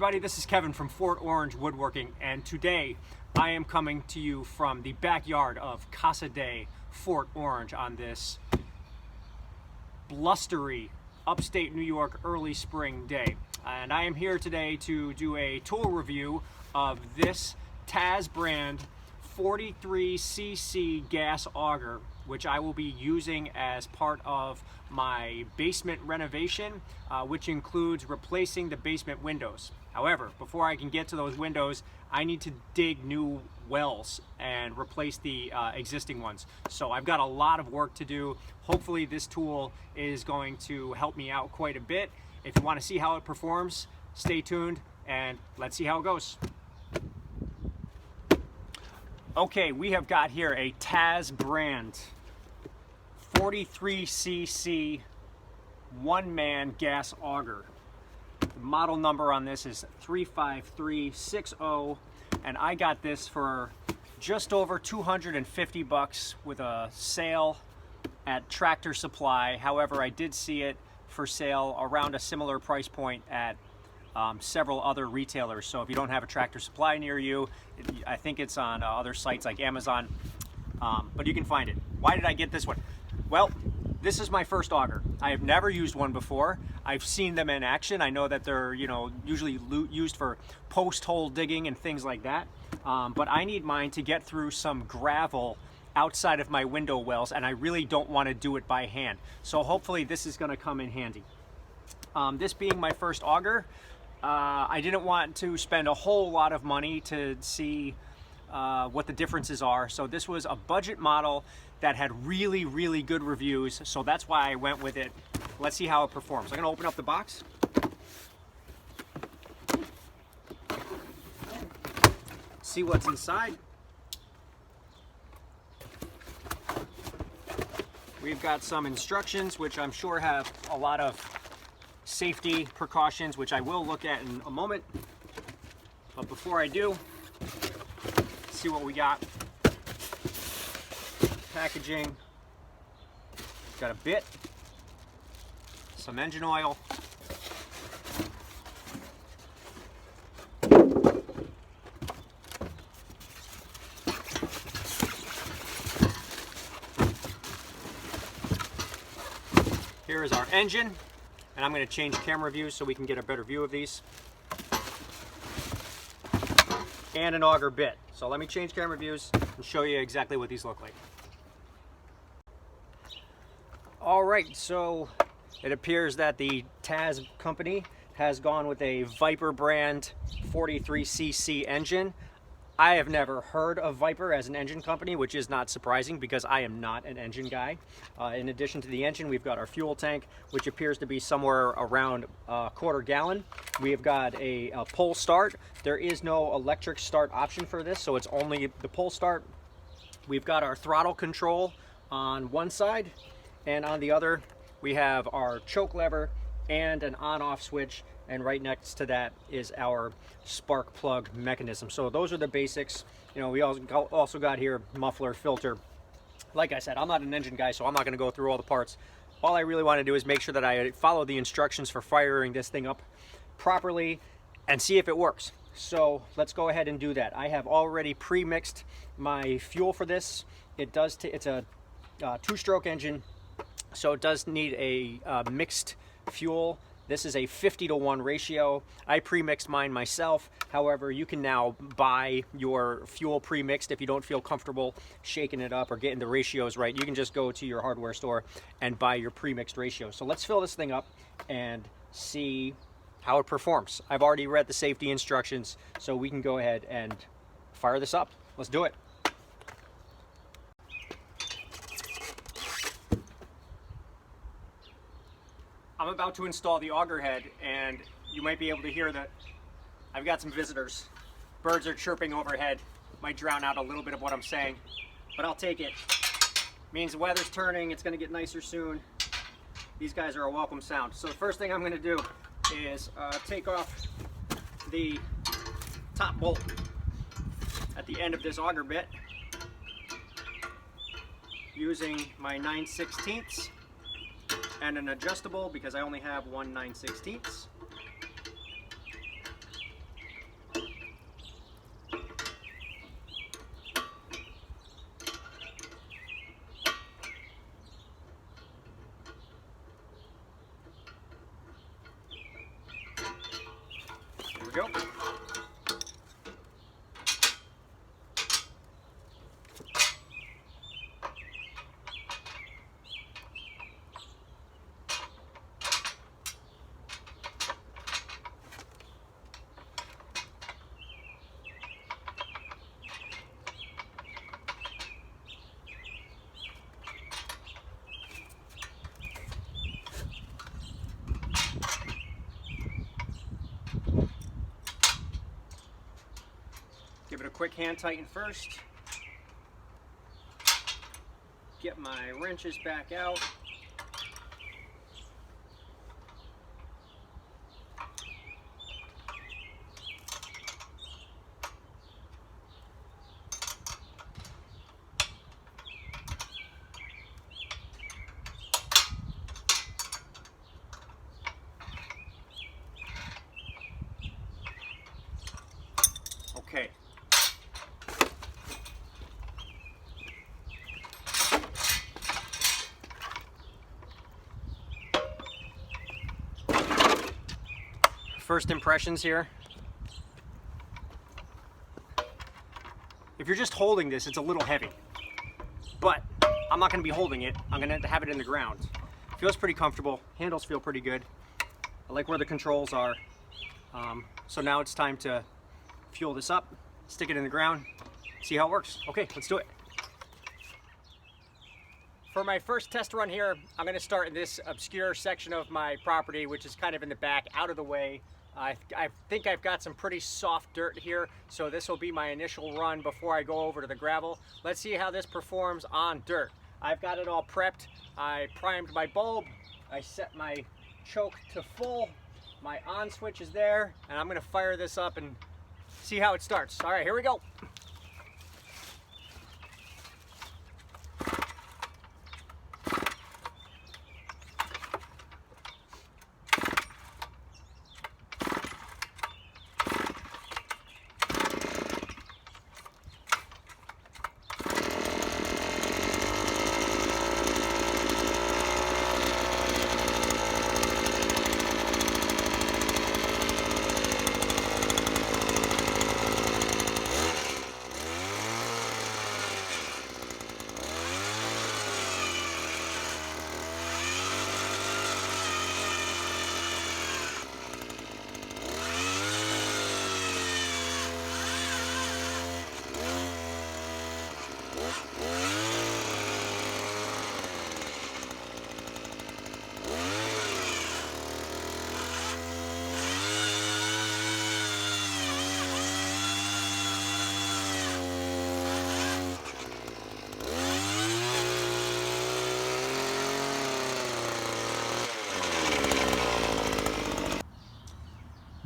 everybody, this is Kevin from Fort Orange Woodworking, and today I am coming to you from the backyard of Casa de Fort Orange on this blustery upstate New York early spring day. And I am here today to do a tool review of this Tazz brand 43cc gas auger, which I will be using as part of my basement renovation, which includes replacing the basement windows. However, before I can get to those windows, I need to dig new wells and replace the existing ones. So I've got a lot of work to do. Hopefully this tool is going to help me out quite a bit. If you want to see how it performs, stay tuned and let's see how it goes. Okay, we have got here a Tazz brand 43cc one-man gas auger. The model number on this is 35360, and I got this for just over 250 bucks with a sale at Tractor Supply. However, I did see it for sale around a similar price point at several other retailers. So if you don't have a Tractor Supply near you, I think it's on other sites like Amazon, but you can find it. Why did I get this one? Well, this is my first auger. I have never used one before. I've seen them in action. I know that they're, usually used for post hole digging and things like that. But I need mine to get through some gravel outside of my window wells, and I really don't want to do it by hand. So hopefully this is going to come in handy. This being my first auger, I didn't want to spend a whole lot of money to see what the differences are. So this was a budget model that had really, really good reviews. So that's why I went with it. Let's see how it performs. I'm gonna open up the box. See what's inside. We've got some instructions, which I'm sure have a lot of safety precautions, which I will look at in a moment. But before I do, let's see what we got. Packaging. Got a bit, some engine oil, here is our engine. And I'm going to change camera views so we can get a better view of these. And an auger bit. So let me change camera views and show you exactly what these look like. All right, so it appears that the Tazz company has gone with a Viper brand 43cc engine. I have never heard of Viper as an engine company, which is not surprising because I am not an engine guy. In addition to the engine, we've got our fuel tank, which appears to be somewhere around a quarter gallon. We have got a pull start. There is no electric start option for this, so it's only the pull start. We've got our throttle control on one side, and on the other, we have our choke lever and an on-off switch. And right next to that is our spark plug mechanism. So those are the basics. We also got here muffler, filter. Like I said, I'm not an engine guy, so I'm not gonna go through all the parts. All I really wanna do is make sure that I follow the instructions for firing this thing up properly and see if it works. So let's go ahead and do that. I have already pre-mixed my fuel for this. It's a two-stroke engine, so it does need a mixed fuel. This is a 50-to-1 ratio. I pre-mixed mine myself. However, you can now buy your fuel pre-mixed if you don't feel comfortable shaking it up or getting the ratios right. You can just go to your hardware store and buy your pre-mixed ratio. So let's fill this thing up and see how it performs. I've already read the safety instructions, so we can go ahead and fire this up. Let's do it. I'm about to install the auger head, and you might be able to hear that I've got some visitors. Birds are chirping overhead. Might drown out a little bit of what I'm saying, but I'll take it. Means the weather's turning, it's gonna get nicer soon. These guys are a welcome sound. So the first thing I'm gonna do is take off the top bolt at the end of this auger bit using my 9/16 and an adjustable because I only have one 9/16. go. Give it a quick hand tighten first. Get my wrenches back out. Okay. First impressions here. If you're just holding this, it's a little heavy, but I'm not going to be holding it. I'm going to have it in the ground. Feels pretty comfortable. Handles feel pretty good. I like where the controls are. So now it's time to fuel this up, stick it in the ground, see how it works. Okay, let's do it. For my first test run here, I'm going to start in this obscure section of my property, which is kind of in the back, out of the way. I think I've got some pretty soft dirt here, so this will be my initial run before I go over to the gravel. Let's see how this performs on dirt. I've got it all prepped. I primed my bulb. I set my choke to full. My on switch is there, and I'm going to fire this up and see how it starts. All right, here we go.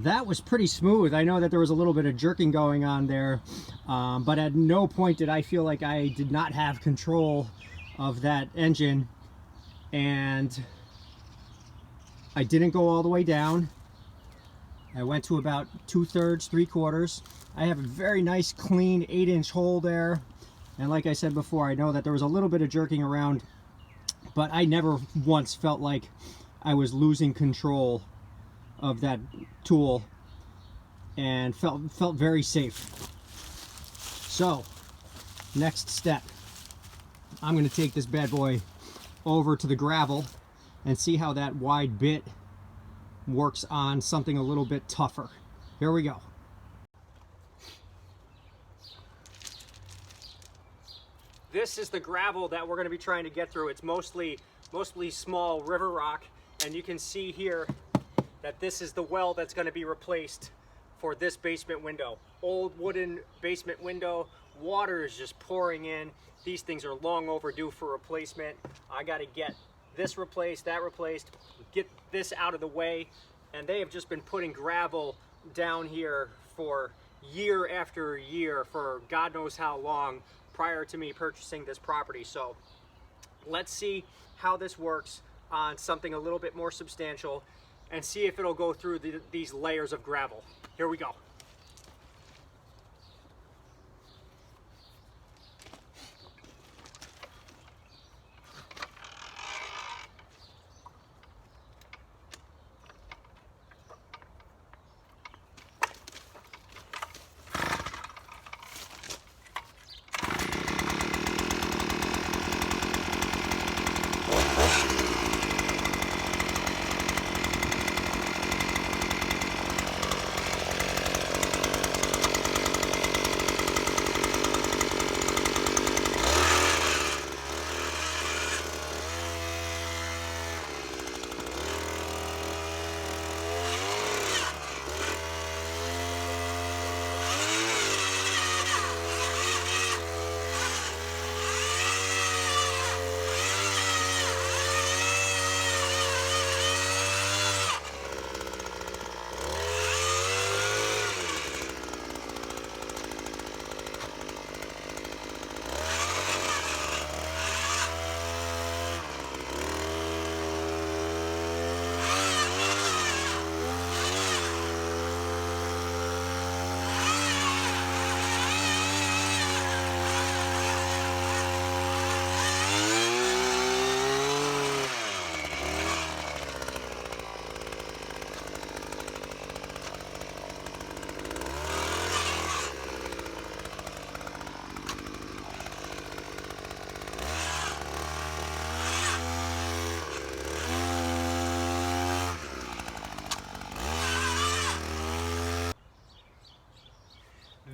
That was pretty smooth. I know that there was a little bit of jerking going on there, but at no point did I feel like I did not have control of that engine, and I didn't go all the way down. I went to about 2/3, 3/4. I have a very nice clean 8-inch hole there, and like I said before, I know that there was a little bit of jerking around, but I never once felt like I was losing control of that tool, and felt very safe. So next step, I'm going to take this bad boy over to the gravel and see how that wide bit works on something a little bit tougher. Here we go. This is the gravel that we're going to be trying to get through. It's mostly small river rock, and you can see here that this is the well that's going to be replaced for this basement window. Old wooden basement window. Water is just pouring in. These things are long overdue for replacement. I got to get this replaced, that replaced, get this out of the way, and they have just been putting gravel down here for year after year for God knows how long prior to me purchasing this property. So let's see how this works on something a little bit more substantial and see if it'll go through these layers of gravel. Here we go.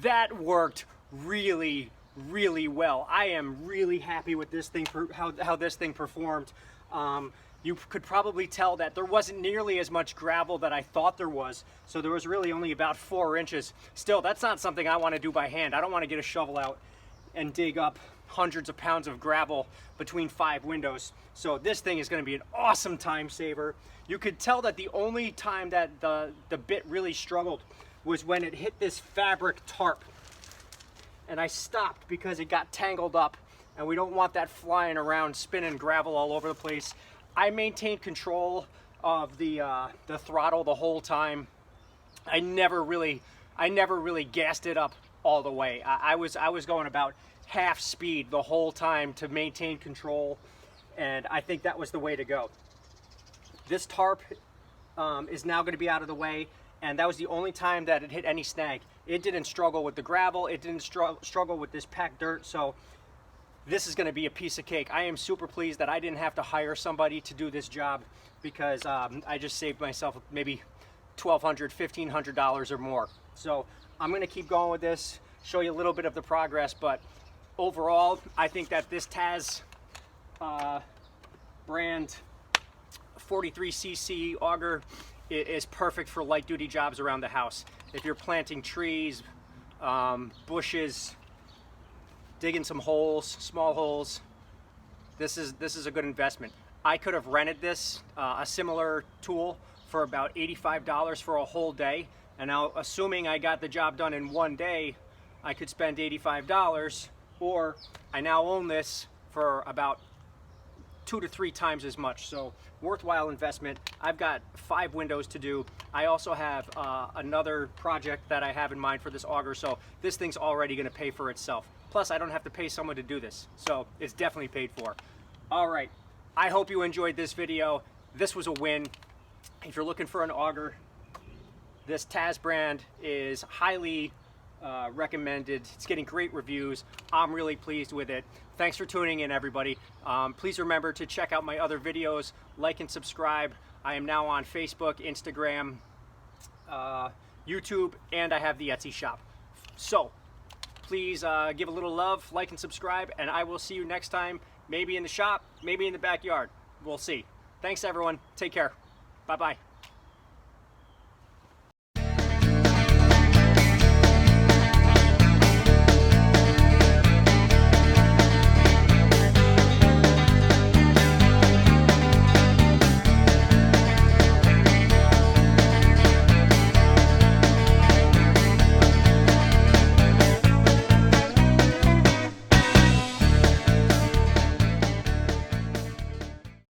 that worked really, really well. I am really happy with this thing, how this thing performed. You could probably tell that there wasn't nearly as much gravel that I thought there was, so there was really only about 4 inches. Still, that's not something I want to do by hand. I don't want to get a shovel out and dig up hundreds of pounds of gravel between 5 windows. So this thing is going to be an awesome time saver. You could tell that the only time that the bit really struggled was when it hit this fabric tarp. And I stopped because it got tangled up, and we don't want that flying around, spinning gravel all over the place. I maintained control of the throttle the whole time. I never really gassed it up all the way. I was going about half speed the whole time to maintain control, and I think that was the way to go. This tarp is now going to be out of the way, and that was the only time that it hit any snag. It didn't struggle with the gravel, it didn't struggle with this packed dirt, so this is going to be a piece of cake. I am super pleased that I didn't have to hire somebody to do this job, because I just saved myself maybe $1,200, $1,500 or more. So I'm going to keep going with this, show you a little bit of the progress, but overall, I think that this Tazz brand 43cc auger is perfect for light duty jobs around the house. If you're planting trees, bushes, digging some holes, small holes, this is a good investment. I could have rented this, a similar tool, for about $85 for a whole day, and now assuming I got the job done in one day, I could spend $85, or I now own this for about 2 to 3 times as much. So worthwhile investment. I've got 5 windows to do. I also have another project that I have in mind for this auger, so this thing's already going to pay for itself. Plus, I don't have to pay someone to do this, so it's definitely paid for. All right, I hope you enjoyed this video. This was a win. If you're looking for an auger, this Tazz brand is highly recommended. It's getting great reviews. I'm really pleased with it. Thanks for tuning in, everybody. Please remember to check out my other videos, like and subscribe. I am now on Facebook, Instagram, YouTube, and I have the Etsy shop. So please give a little love, like and subscribe, and I will see you next time, maybe in the shop, maybe in the backyard. We'll see. Thanks, everyone. Take care. Bye-bye.